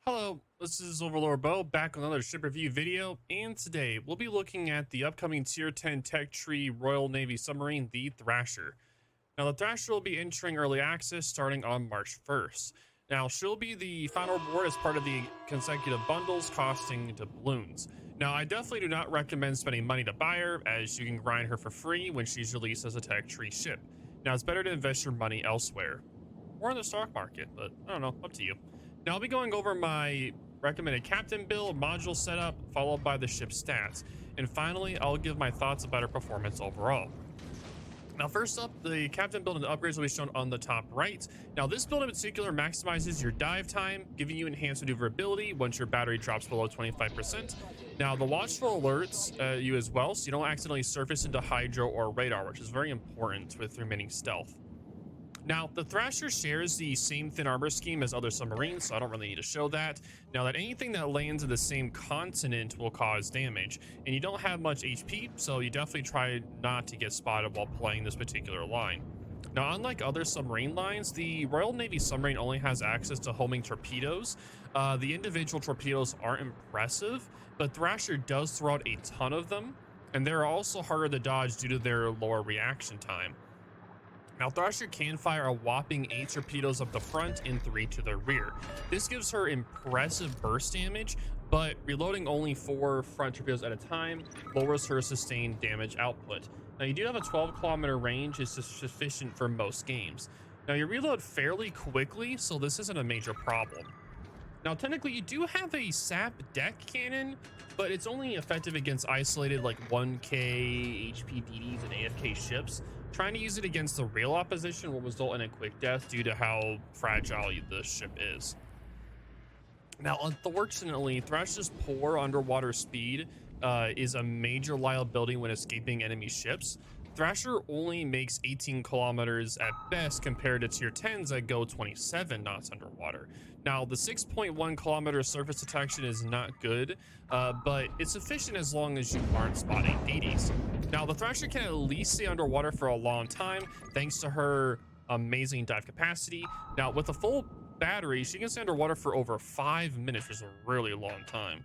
Hello, this is OverlordBou back with another ship review video, and today we'll be looking at the upcoming Tier 10 Tech Tree Royal Navy submarine, the Thrasher. Now, the Thrasher will be entering early access starting on March 1st. Now, she'll be the final reward as part of the consecutive bundles costing doubloons. Now, I definitely do not recommend spending money to buy her, as you can grind her for free when she's released as a Tech Tree ship. Now, it's better to invest your money elsewhere, or in the stock market, but I don't know, up to you. Now, I'll be going over my recommended captain build, module setup, followed by the ship's stats. And finally, I'll give my thoughts about her performance overall. Now, first up, the captain build and the upgrades will be shown on the top right. Now, this build in particular maximizes your dive time, giving you enhanced maneuverability once your battery drops below 25%. Now, the watchful alerts you as well, so you don't accidentally surface into hydro or radar, which is very important with remaining stealth. Now, the Thrasher shares the same thin armor scheme as other submarines, so I don't really need to show that. Now, that anything that lands in the same continent will cause damage, and you don't have much HP, so you definitely try not to get spotted while playing this particular line. Now, unlike other submarine lines, the Royal Navy submarine only has access to homing torpedoes. The individual torpedoes aren't impressive, but Thrasher does throw out a ton of them, and they're also harder to dodge due to their lower reaction time. Now, Thrasher can fire a whopping 8 torpedoes up the front and 3 to the rear. This gives her impressive burst damage, but reloading only 4 front torpedoes at a time lowers her sustained damage output. Now, you do have a 12-kilometer range, is sufficient for most games. Now, you reload fairly quickly, so this isn't a major problem. Now, technically, you do have a SAP deck cannon, but it's only effective against isolated like 1k HP DDs and AFK ships. Trying to use it against the real opposition will result in a quick death due to how fragile the ship is. Now, unfortunately, Thrasher's poor underwater speed is a major liability when escaping enemy ships. Thrasher only makes 18 kilometers at best compared to tier 10s that go 27 knots underwater. Now, the 6.1 kilometer surface detection is not good, but it's sufficient as long as you aren't spotting DDs. Now, the Thrasher can at least stay underwater for a long time thanks to her amazing dive capacity. Now, with a full battery, she can stay underwater for over 5 minutes, which is a really long time.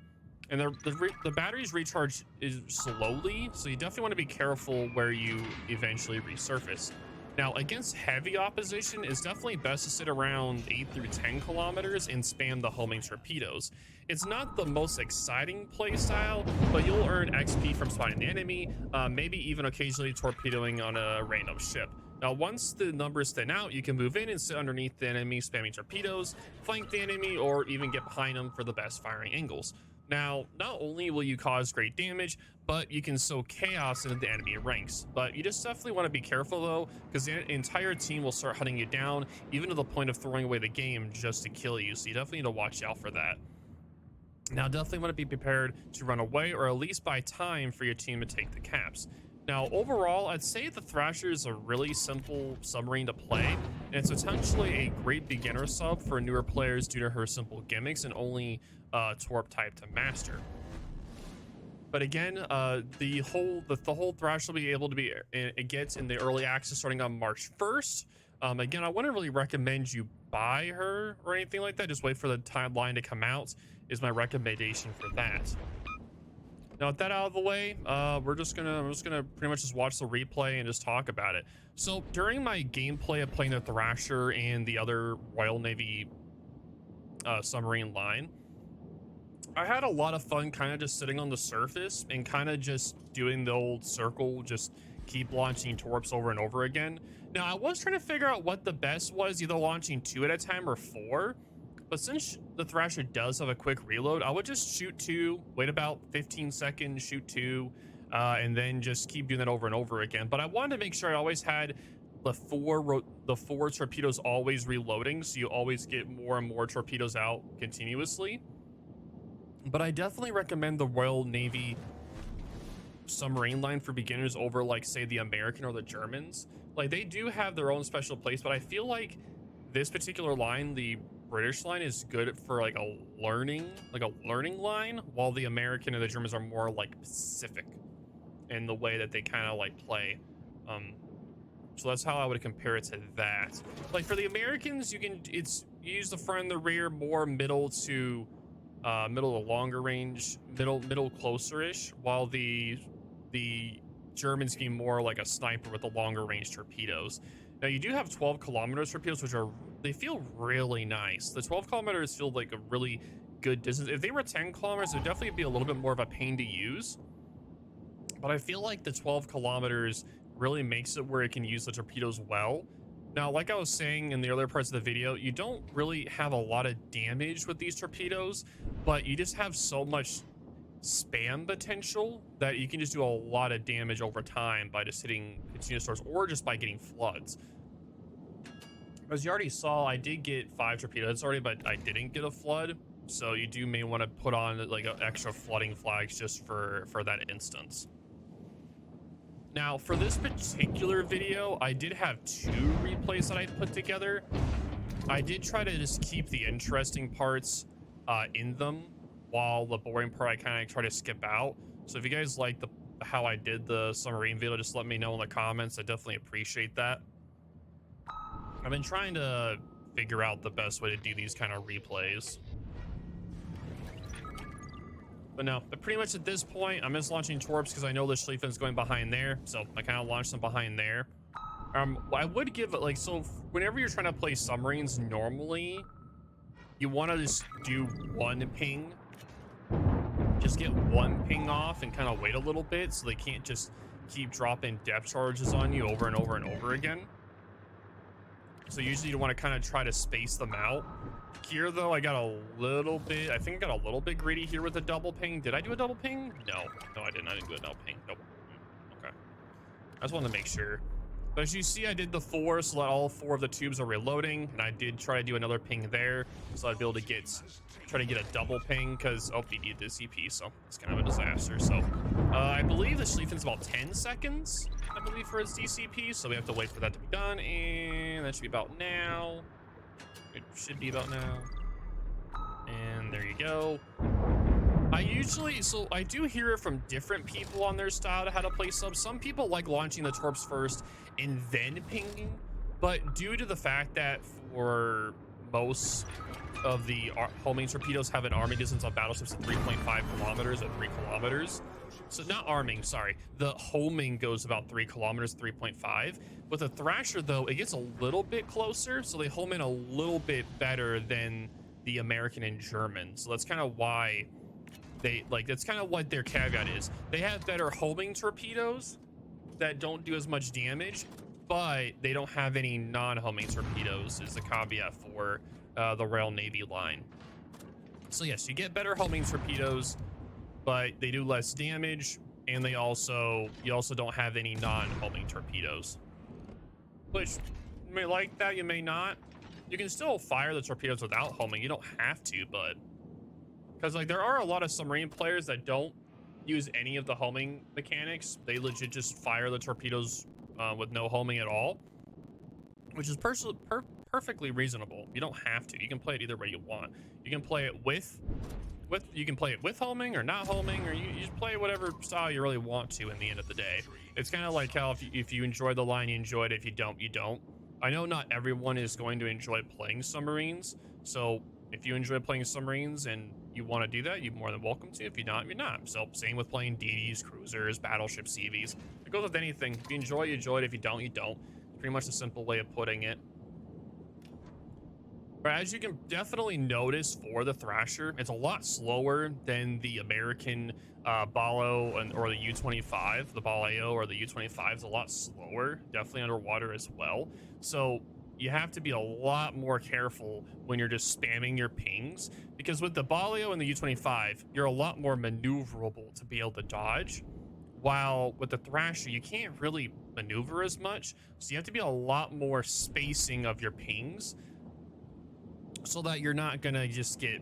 And the batteries recharge is slowly, so you definitely want to be careful where you eventually resurface. Now, against heavy opposition, it's definitely best to sit around 8 through 10 kilometers and spam the homing torpedoes. It's not the most exciting play style, but you'll earn XP from spotting the enemy, maybe even occasionally torpedoing on a random ship. Now, once the numbers thin out, you can move in and sit underneath the enemy, spamming torpedoes, flank the enemy, or even get behind them for the best firing angles. Now, not only will you cause great damage, but you can sow chaos into the enemy ranks. But you just definitely want to be careful though, because the entire team will start hunting you down, even to the point of throwing away the game just to kill you. So you definitely need to watch out for that. Now, definitely want to be prepared to run away, or at least buy time for your team to take the caps. Now, overall, I'd say the Thrasher is a really simple submarine to play, and it's potentially a great beginner sub for newer players due to her simple gimmicks and only torp type to master. But again, the whole Thrash will be able to be it gets in the early access starting on March 1st. Again, I wouldn't really recommend you buy her or anything like that. Just wait for the timeline to come out is my recommendation for that. Now, with that out of the way, I'm just gonna pretty much just watch the replay and just talk about it. So during my gameplay of playing the Thrasher and the other Royal Navy submarine line, I had a lot of fun kind of just sitting on the surface and kind of just doing the old circle, just keep launching torps over and over again. Now, I was trying to figure out what the best was, either launching 2 at a time or 4. But since the Thrasher does have a quick reload, I would just shoot 2, wait about 15 seconds, shoot 2, and then just keep doing that over and over again. But I wanted to make sure I always had the four torpedoes always reloading, so you always get more and more torpedoes out continuously. But I definitely recommend the Royal Navy submarine line for beginners over, like, say, the American or the Germans. Like, they do have their own special place, but I feel like this particular line, the British line, is good for like a learning line, while the American and the Germans are more like Pacific in the way that they kind of like play. So that's how I would compare it to that. Like for the Americans, it's you use the front and the rear more middle to longer range, middle closer-ish, while the Germans can be more like a sniper with the longer range torpedoes. Now you do have 12 kilometers torpedoes, which they feel really nice. The 12 kilometers feel like a really good distance. If they were 10 kilometers, it would definitely be a little bit more of a pain to use. But I feel like the 12 kilometers really makes it where it can use the torpedoes well. Now, like I was saying in the earlier parts of the video, you don't really have a lot of damage with these torpedoes, but you just have so much spam potential that you can just do a lot of damage over time by just hitting continuous stores or just by getting floods. As you already saw, I did get 5 torpedoes already, but I didn't get a flood. So you may want to put on like extra flooding flags just for that instance. Now, for this particular video, I did have 2 replays that I put together. I did try to just keep the interesting parts in them, while the boring part I kind of try to skip out. So if you guys like how I did the submarine video, just let me know in the comments. I definitely appreciate that. I've been trying to figure out the best way to do these kind of replays. But no, but pretty much at this point, I'm just launching torps because I know the Schlieffen's going behind there. So I kind of launched them behind there. I would give it like, so whenever you're trying to play submarines, normally you want to just do 1 ping. Just get 1 ping off and kind of wait a little bit so they can't just keep dropping depth charges on you over and over and over again. So usually you want to kind of try to space them out. Here though, I think I got a little bit greedy here with a double ping. Did I do a double ping? No, I didn't do a double ping. Nope. Okay. I just wanted to make sure. But as you see, I did the 4 so that all 4 of the tubes are reloading, and I did try to do another ping there so I'd be able to try to get a double ping because he needed the CP, so it's kind of a disaster. So I believe the Schlieffen's about 10 seconds, I believe, for its DCP, so we have to wait for that to be done, and that should be about now. It should be about now. And there you go. I do hear it from different people on their style to how to play subs. Some people like launching the torps first and then pinging, but due to the fact that for most of the homing torpedoes have an arming distance on battleships at 3.5 kilometers or 3 kilometers. So not arming, sorry. The homing goes about 3 kilometers, 3.5. With a Thrasher though, it gets a little bit closer, so they home in a little bit better than the American and German. So that's kind of why that's kind of what their caveat is. They have better homing torpedoes that don't do as much damage, but they don't have any non-homing torpedoes is the caveat for the Royal Navy line. So yes, you get better homing torpedoes, but they do less damage, and you also don't have any non-homing torpedoes. Which you may like that, you may not. You can still fire the torpedoes without homing. You don't have to, but because like there are a lot of submarine players that don't use any of the homing mechanics. They legit just fire the torpedoes with no homing at all, which is perfectly reasonable. You don't have to. You can play it either way you want. You can play it with homing or not homing, or you just play whatever style you really want to. In the end of the day, it's kind of like how if you enjoy the line, you enjoy it. If you don't, you don't. I know not everyone is going to enjoy playing submarines, so if you enjoy playing submarines and you want to do that, you're more than welcome to. If you're not, you're not. So same with playing DDs, cruisers, battleships, CVs. It goes with anything. If you enjoy, you enjoy it. If you don't, you don't. Pretty much a simple way of putting it. But as you can definitely notice for the Thrasher, it's a lot slower than the American Balo or the U-25. The Balao or the U-25 is a lot slower, definitely underwater as well. So you have to be a lot more careful when you're just spamming your pings, because with the Balao and the U-25, you're a lot more maneuverable to be able to dodge. While with the Thrasher, you can't really maneuver as much, so you have to be a lot more spacing of your pings, so that you're not gonna just get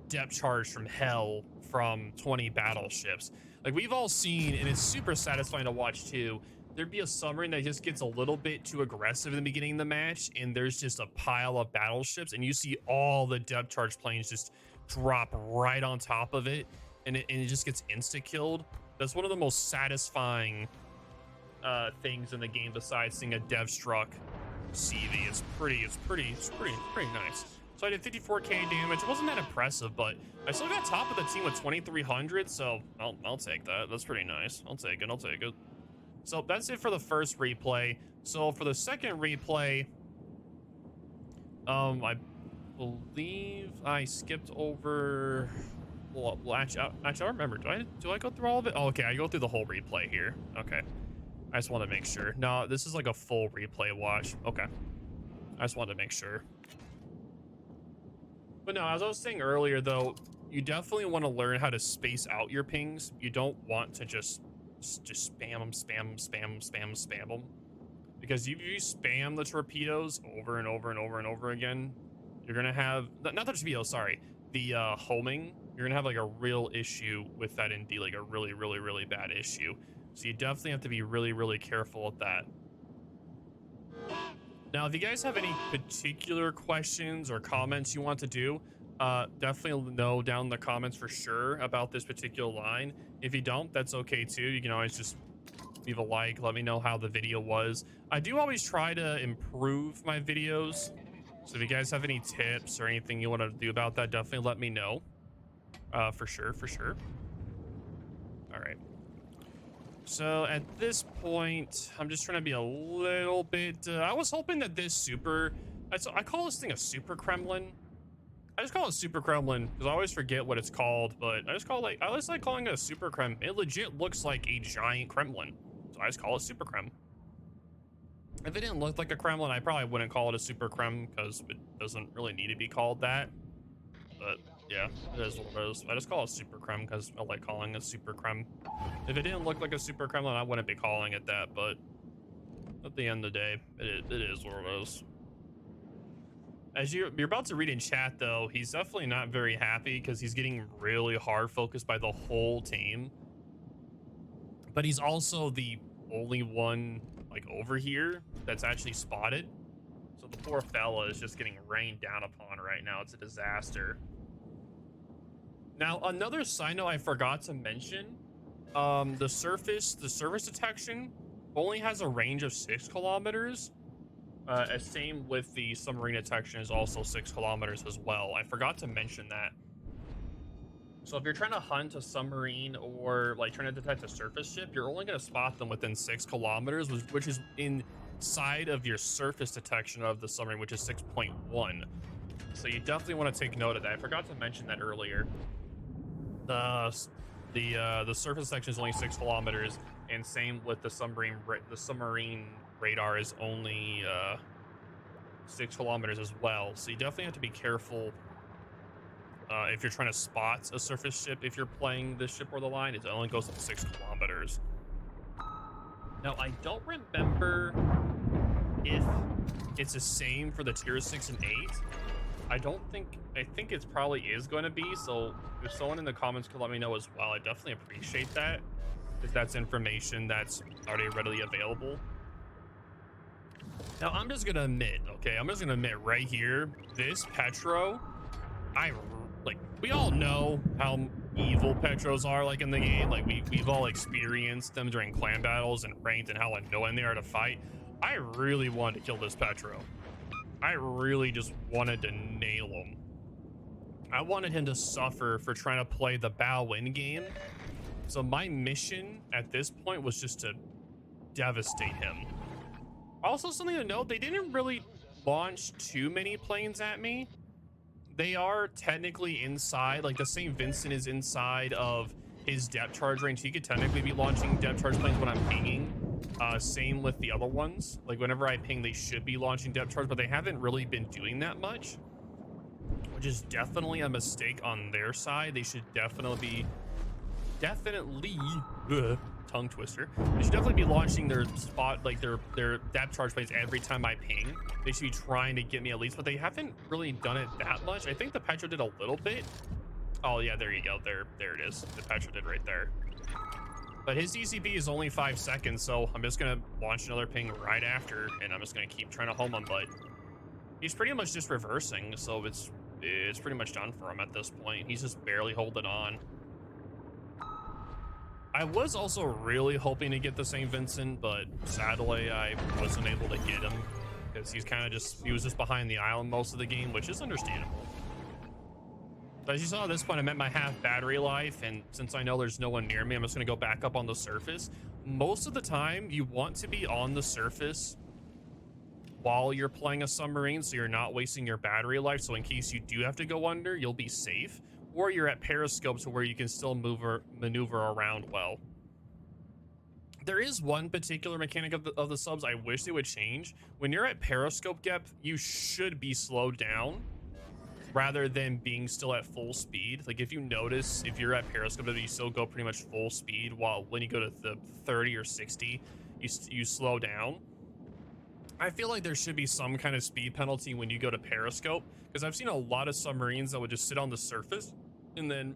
depth charged from hell from 20 battleships. Like we've all seen, and it's super satisfying to watch too, there'd be a submarine that just gets a little bit too aggressive in the beginning of the match, and there's just a pile of battleships, and you see all the depth charge planes just drop right on top of it, and it just gets insta-killed. That's one of the most satisfying things in the game besides seeing a dev struck CV. It's pretty nice. So I did 54k damage. It wasn't that impressive, but I still got top of the team with 2300, so I'll take that. That's pretty nice. I'll take it. So that's it for the first replay. So for the second replay, I believe I skipped over. Well, actually, I don't remember. Do I go through all of it? Oh, okay, I go through the whole replay here. Okay, I just want to make sure. No, this is like a full replay watch. Okay, I just wanted to make sure. But no, as I was saying earlier, though, you definitely want to learn how to space out your pings. You don't want to just spam them. Because if you spam the torpedoes over and over again, you're going to have, not the torpedoes, sorry, the homing, you're going to have like a real issue with that ND, like a really bad issue. So you definitely have to be really careful with that. Now, if you guys have any particular questions or comments you want to do, definitely know down in the comments for sure about this particular line. If you don't, that's okay too. You can always just leave a like, let me know how the video was. I do always try to improve my videos. So if you guys have any tips or anything you want to do about that, definitely let me know. For sure. All right. So at this point, I'm just trying to be a little bit, I was hoping that this super, I call this thing a super Kremlin. I just call it super Kremlin because I always forget what it's called, but I just like calling it a super Krem. It legit looks like a giant Kremlin. So I just call it super Krem. If it didn't look like a Kremlin, I probably wouldn't call it a super Krem because it doesn't really need to be called that. But yeah, it is what it is. I just call it super Krem because I like calling it super Krem. If it didn't look like a super Kremlin, I wouldn't be calling it that, but at the end of the day, it is what it is. As you're about to read in chat, though, he's definitely not very happy because he's getting really hard focused by the whole team. But he's also the only one, like, over here that's actually spotted. So the poor fella is just getting rained down upon right now. It's a disaster. Now, another side note I forgot to mention, the surface detection only has a range of 6 kilometers. Same with the submarine detection is also 6 kilometers as well. I forgot to mention that. So if you're trying to hunt a submarine or like trying to detect a surface ship, you're only going to spot them within 6 kilometers, which is inside of your surface detection of the submarine, which is 6.1. So you definitely want to take note of that. I forgot to mention that earlier. The surface section is only 6 kilometers, and same with the submarine. The submarine radar is only 6 kilometers as well. So you definitely have to be careful if you're trying to spot a surface ship. If you're playing the ship or the line, it only goes up 6 kilometers. Now I don't remember if it's the same for the tier 6 and 8. I think it probably is going to be, so if someone in the comments could let me know as well, I definitely appreciate that, if that's information that's already readily available. Now, I'm just going to admit, okay, right here, this Petro, we all know how evil Petros are, like, in the game. Like, we've all experienced them during clan battles and ranked and how annoying they are to fight. I really wanted to kill this Petro. I really just wanted to nail him. I wanted him to suffer for trying to play the bow in game. So my mission at this point was just to devastate him. Also, something to note, they didn't really launch too many planes at me. They are technically inside, like the St. Vincent is inside of his depth charge range. He could technically be launching depth charge planes when I'm pinging. Same with the other ones. Like whenever I ping, they should be launching depth charge, but they haven't really been doing that much, which is definitely a mistake on their side. They should definitely tongue twister. They should definitely be launching their their depth charge planes every time I ping. They should be trying to get me at least, but they haven't really done it that much. I think the Petro did a little bit. Oh yeah, there you go. There it is. The Petro did right there. But his DCB is only 5 seconds, so I'm just gonna launch another ping right after, and I'm just gonna keep trying to home him. But he's pretty much just reversing, so it's pretty much done for him at this point. He's just barely holding on. I was also really hoping to get the St. Vincent, but sadly I wasn't able to get him. because he was just behind the island most of the game, which is understandable. But as you saw at this point, I'm at my half battery life, and since I know there's no one near me, I'm just going to go back up on the surface. Most of the time, you want to be on the surface while you're playing a submarine, so you're not wasting your battery life. So in case you do have to go under, you'll be safe, or you're at periscope to where you can still maneuver around well. There is one particular mechanic of the subs I wish they would change. When you're at periscope depth, you should be slowed down rather than being still at full speed. Like, if you notice, if you're at periscope depth, you still go pretty much full speed, while when you go to the 30 or 60, you slow down. I feel like there should be some kind of speed penalty when you go to periscope, because I've seen a lot of submarines that would just sit on the surface and then,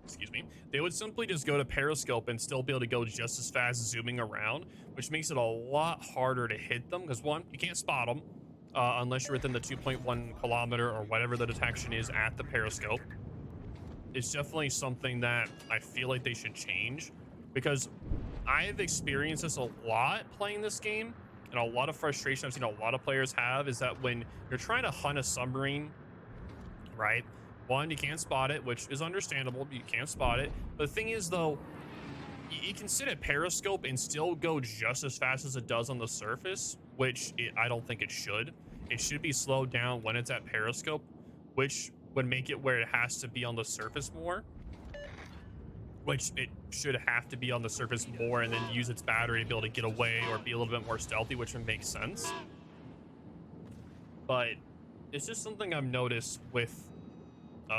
excuse me, they would simply just go to periscope and still be able to go just as fast zooming around, which makes it a lot harder to hit them, because one, you can't spot them unless you're within the 2.1 kilometer or whatever the detection is at the periscope. It's definitely something that I feel like they should change, because I've experienced this a lot playing this game, and a lot of frustration I've seen a lot of players have is that when you're trying to hunt a submarine, right? One, you can't spot it, which is understandable. You can't spot it. But the thing is, though, you can sit at periscope and still go just as fast as it does on the surface, which I don't think it should. It should be slowed down when it's at periscope, which would make it where it has to be on the surface more, which it should have to be on the surface more, and then use its battery to be able to get away or be a little bit more stealthy, which would make sense. But it's just something I've noticed with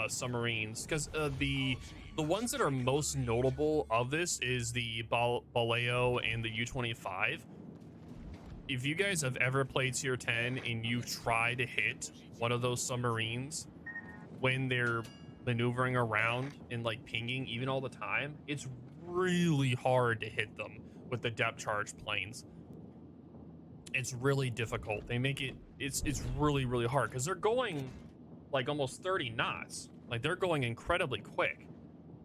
submarines, because the ones that are most notable of this is the Baleo and the U-25. If you guys have ever played tier 10 and you try to hit one of those submarines when they're maneuvering around and like pinging even all the time, it's really hard to hit them with the depth charge planes. It's really difficult. They make it's really, really hard, because they're going like almost 30 knots. Like, they're going incredibly quick.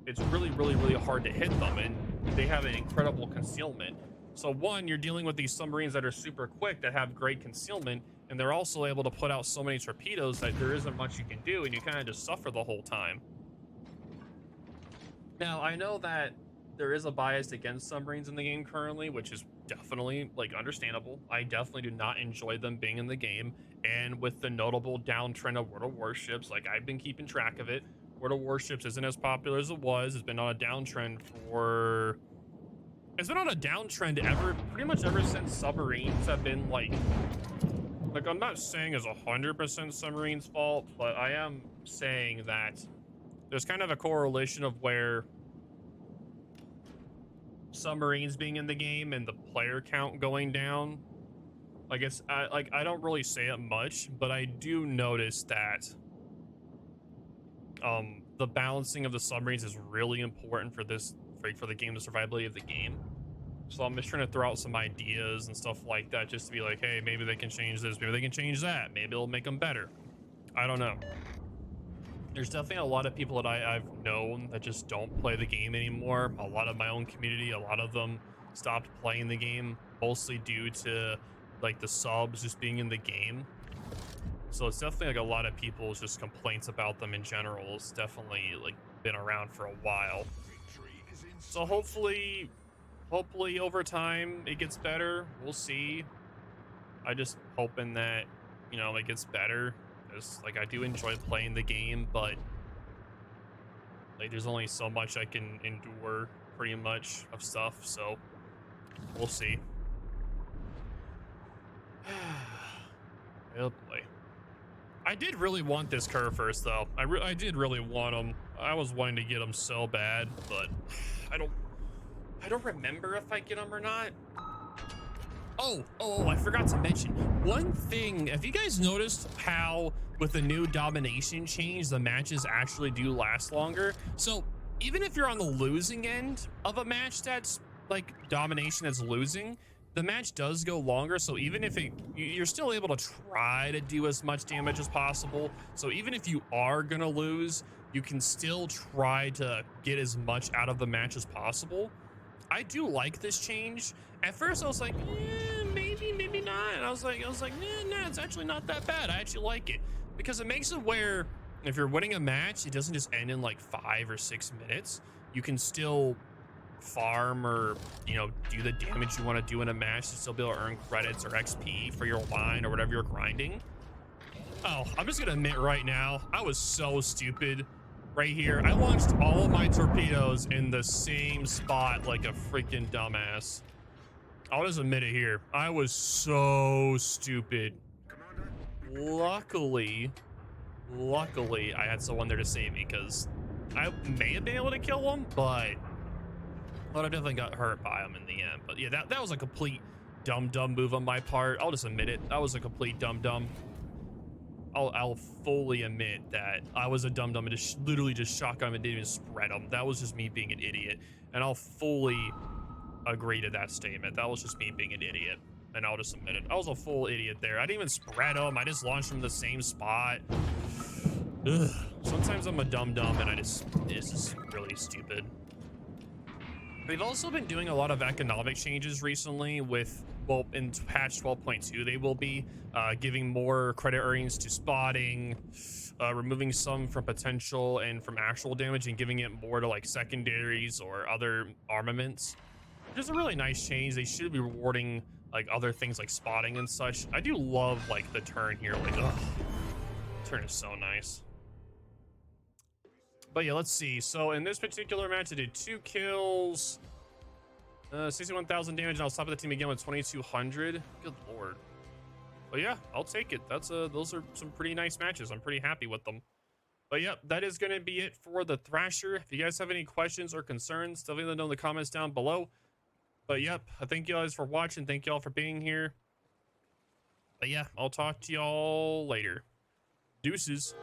It's really, really, really hard to hit them, and they have an incredible concealment. So one, you're dealing with these submarines that are super quick, that have great concealment, and they're also able to put out so many torpedoes that there isn't much you can do, and you kind of just suffer the whole time. Now, I know that there is a bias against submarines in the game currently, which is definitely, like, understandable. I definitely do not enjoy them being in the game, and with the notable downtrend of World of Warships, like, I've been keeping track of it. World of Warships isn't as popular as it was. It's been on a downtrend for... It's been on a downtrend pretty much ever since submarines have been, like, I'm not saying it's 100% submarines' fault, but I am saying that there's kind of a correlation of where submarines being in the game and the player count going down. Like, I don't really say it much, but I do notice that the balancing of the submarines is really important for the game, the survivability of the game. So I'm just trying to throw out some ideas and stuff like that, just to be like, hey, maybe they can change this, maybe they can change that, maybe it'll make them better. I don't know. There's definitely a lot of people that I've known that just don't play the game anymore. A lot of my own community, a lot of them stopped playing the game, mostly due to like the subs just being in the game. So it's definitely like a lot of people's just complaints about them in general. It's definitely like been around for a while. So hopefully over time it gets better. We'll see. I just hoping that, you know, it gets better. Because, like, I do enjoy playing the game, but like there's only so much I can endure pretty much of stuff, so we'll see. Oh boy. I did really want this curve first, though. I did really want him. I was wanting to get him so bad, but I don't remember if I get him or not. Oh, I forgot to mention one thing. Have you guys noticed how with the new domination change, the matches actually do last longer? So even if you're on the losing end of a match that's like domination that's losing, the match does go longer. So even if you're still able to try to do as much damage as possible. So even if you are gonna lose, you can still try to get as much out of the match as possible. I do like this change. At first I was like, maybe not. I was like, nah, it's actually not that bad. I actually like it because it makes it where if you're winning a match, it doesn't just end in like 5 or 6 minutes. You can still farm or, you know, do the damage you want to do in a match to still be able to earn credits or XP for your line or whatever you're grinding. Oh, I'm just gonna admit right now, I was so stupid right here. I launched all of my torpedoes in the same spot like a freaking dumbass. I'll just admit it here. I was so stupid. Luckily, I had someone there to save me because I may have been able to kill him, but I definitely got hurt by him in the end. But yeah, that was a complete dumb move on my part. I'll just admit it. That was a complete dumb. I'll fully admit that I was a dumb and just literally just shotgun him and didn't even spread him. That was just me being an idiot, and I'll fully agree to that statement. That was just me being an idiot, and I'll just admit it. I was a full idiot there. I didn't even spread him. I just launched from the same spot. Ugh. Sometimes I'm a dumb and it's just really stupid. They've also been doing a lot of economic changes recently with, well, in patch 12.2, they will be giving more credit earnings to spotting, removing some from potential and from actual damage and giving it more to like secondaries or other armaments. Which is a really nice change. They should be rewarding like other things like spotting and such. I do love like the turn here. Like, ugh, turn is so nice. But yeah, let's see. So in this particular match, I did 2 kills, 61,000 damage, and I'll stop at the team again with 2,200. Good lord. But yeah, I'll take it. Those are some pretty nice matches. I'm pretty happy with them. But yep, that is going to be it for the Thrasher. If you guys have any questions or concerns, definitely let me know in the comments down below. But yep, I thank you guys for watching. Thank you all for being here. But yeah, I'll talk to y'all later. Deuces.